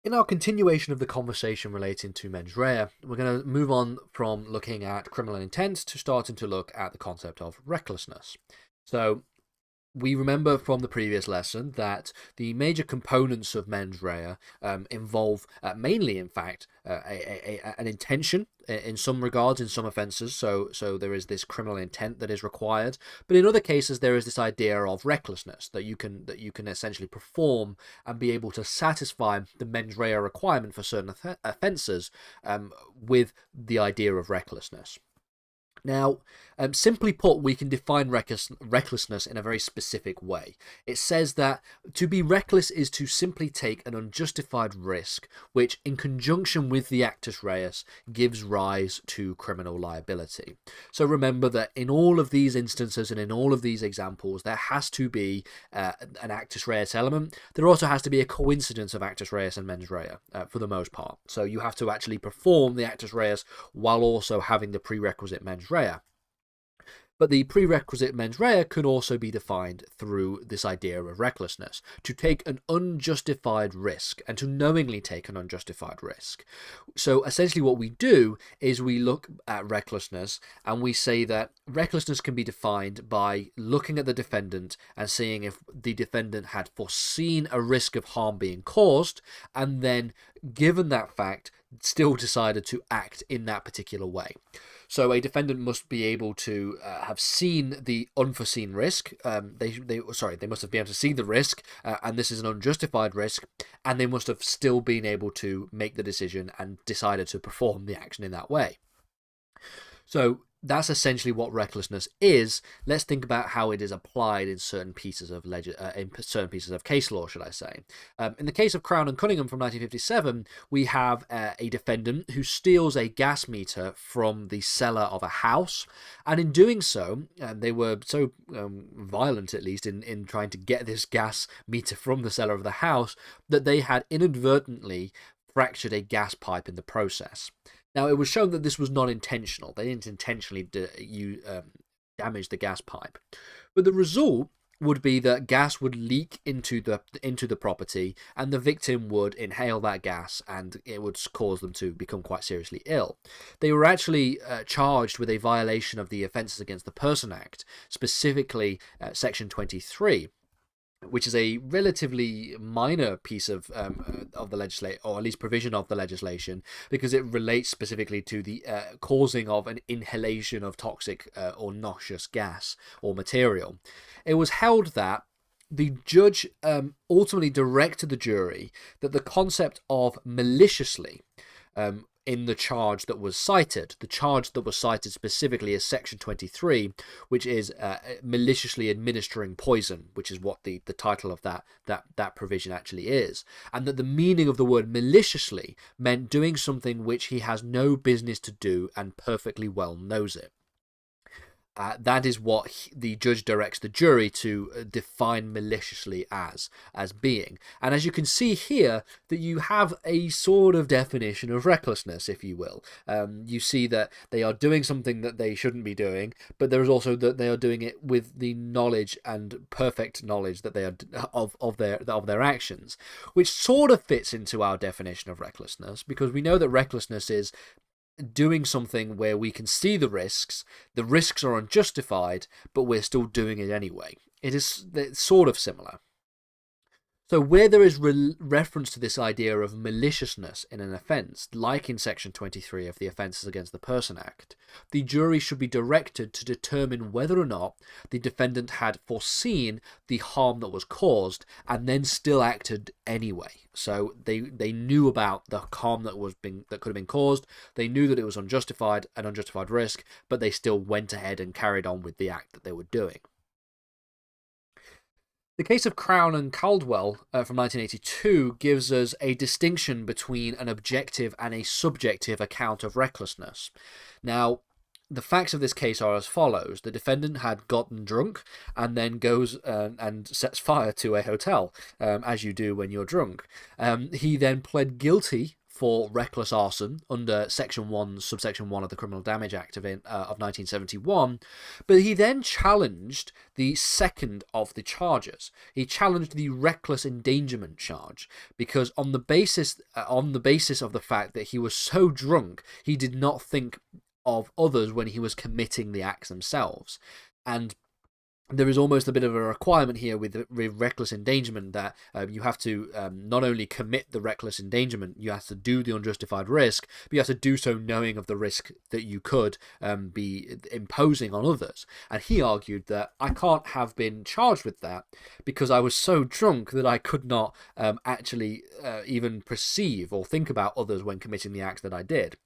In our continuation of the conversation relating to mens rea, we're going to move on from looking at criminal intent to starting to look at the concept of recklessness. So, we remember from the previous lesson that the major components of mens rea involve mainly, in fact, an intention in some regards, in some offences. So there is this criminal intent that is required, but in other cases there is this idea of recklessness that you can essentially perform and be able to satisfy the mens rea requirement for certain offences with the idea of recklessness. Now, simply put, we can define recklessness in a very specific way. It says that to be reckless is to simply take an unjustified risk, which, in conjunction with the actus reus, gives rise to criminal liability. So remember that in all of these instances and in all of these examples, there has to be an actus reus element. There also has to be a coincidence of actus reus and mens rea for the most part. So you have to actually perform the actus reus while also having the prerequisite mens rea. But the prerequisite mens rea could also be defined through this idea of recklessness, to take an unjustified risk and to knowingly take an unjustified risk. So essentially what we do is we look at recklessness and we say that recklessness can be defined by looking at the defendant and seeing if the defendant had foreseen a risk of harm being caused, and then, given that fact, still decided to act in that particular way. So a defendant must be able to have seen the unforeseen risk. They must have been able to see the risk, and this is an unjustified risk, and they must have still been able to make the decision and decided to perform the action in that way. So that's essentially what recklessness is. Let's think about how it is applied in certain pieces of case law, should I say. In the case of Crown and Cunningham from 1957, we have a defendant who steals a gas meter from the cellar of a house, and in doing so, they were so violent, at least, in trying to get this gas meter from the cellar of the house, that they had inadvertently fractured a gas pipe in the process. Now, it was shown that this was not intentional. They didn't intentionally damage the gas pipe. But the result would be that gas would leak into the property, and the victim would inhale that gas, and it would cause them to become quite seriously ill. They were actually charged with a violation of the Offences Against the Person Act, specifically Section 23. Which is a relatively minor piece of the legislation, or at least provision of the legislation, because it relates specifically to the causing of an inhalation of toxic or noxious gas or material. It was held that the judge ultimately directed the jury that the concept of maliciously in the charge that was cited. The charge that was cited specifically is Section 23, which is maliciously administering poison, which is what the title of that provision actually is. And that the meaning of the word maliciously meant doing something which he has no business to do and perfectly well knows it. That is what the judge directs the jury to define maliciously as being. And as you can see here, that you have a sort of definition of recklessness, if you will. You see that they are doing something that they shouldn't be doing, but there is also that they are doing it with the knowledge and perfect knowledge that they are of their actions, which sort of fits into our definition of recklessness, because we know that recklessness is doing something where we can see the risks are unjustified, but we're still doing it anyway. It's sort of similar. So where there is reference to this idea of maliciousness in an offence, like in Section 23 of the Offences Against the Person Act, the jury should be directed to determine whether or not the defendant had foreseen the harm that was caused and then still acted anyway. So they knew about the harm that could have been caused. They knew that it was an unjustified risk, but they still went ahead and carried on with the act that they were doing. The case of Crown and Caldwell from 1982 gives us a distinction between an objective and a subjective account of recklessness. Now, the facts of this case are as follows. The defendant had gotten drunk and then goes and sets fire to a hotel, as you do when you're drunk. He then pled guilty for reckless arson under Section 1, Subsection 1 of the Criminal Damage Act of 1971, but he then challenged the second of the charges. He challenged the reckless endangerment charge because on the basis of the fact that he was so drunk, he did not think of others when he was committing the acts themselves. And there is almost a bit of a requirement here with reckless endangerment that you have to not only commit the reckless endangerment, you have to do the unjustified risk, but you have to do so knowing of the risk that you could be imposing on others. And he argued that I can't have been charged with that because I was so drunk that I could not actually even perceive or think about others when committing the acts that I did.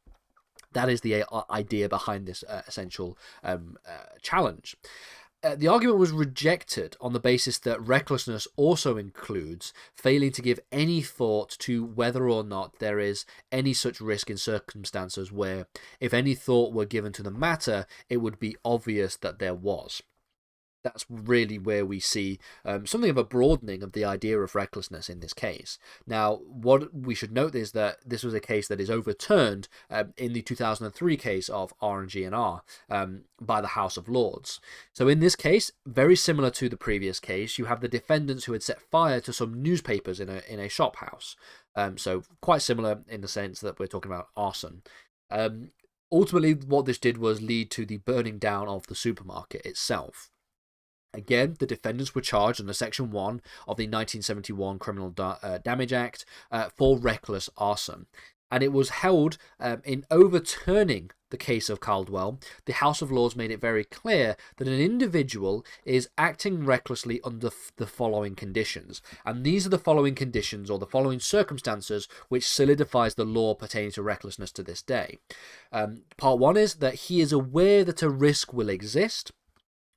That is the idea behind this essential challenge. The argument was rejected on the basis that recklessness also includes failing to give any thought to whether or not there is any such risk in circumstances where, if any thought were given to the matter, it would be obvious that there was. That's really where we see something of a broadening of the idea of recklessness in this case. Now, what we should note is that this was a case that is overturned in the 2003 case of R&G&R by the House of Lords. So in this case, very similar to the previous case, you have the defendants who had set fire to some newspapers in a shop house. So quite similar in the sense that we're talking about arson. Ultimately, what this did was lead to the burning down of the supermarket itself. Again, the defendants were charged under Section 1 of the 1971 Criminal Damage Act for reckless arson. And it was held in overturning the case of Caldwell, the House of Lords made it very clear that an individual is acting recklessly under the following conditions. And these are the following conditions or the following circumstances which solidifies the law pertaining to recklessness to this day. Part 1 is that he is aware that a risk will exist.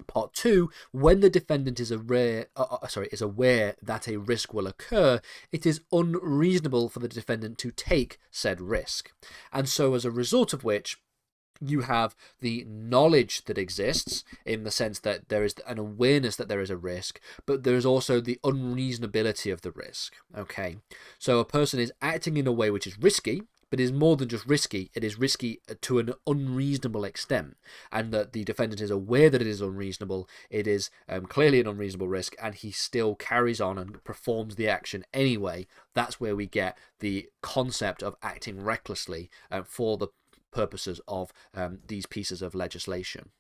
Part 2, when the defendant is aware that a risk will occur, it is unreasonable for the defendant to take said risk. And so as a result of which, you have the knowledge that exists in the sense that there is an awareness that there is a risk, but there is also the unreasonability of the risk. Okay, so a person is acting in a way which is risky, but it is more than just risky, it is risky to an unreasonable extent, and that the defendant is aware that it is unreasonable, it is clearly an unreasonable risk, and he still carries on and performs the action anyway. That's where we get the concept of acting recklessly for the purposes of these pieces of legislation.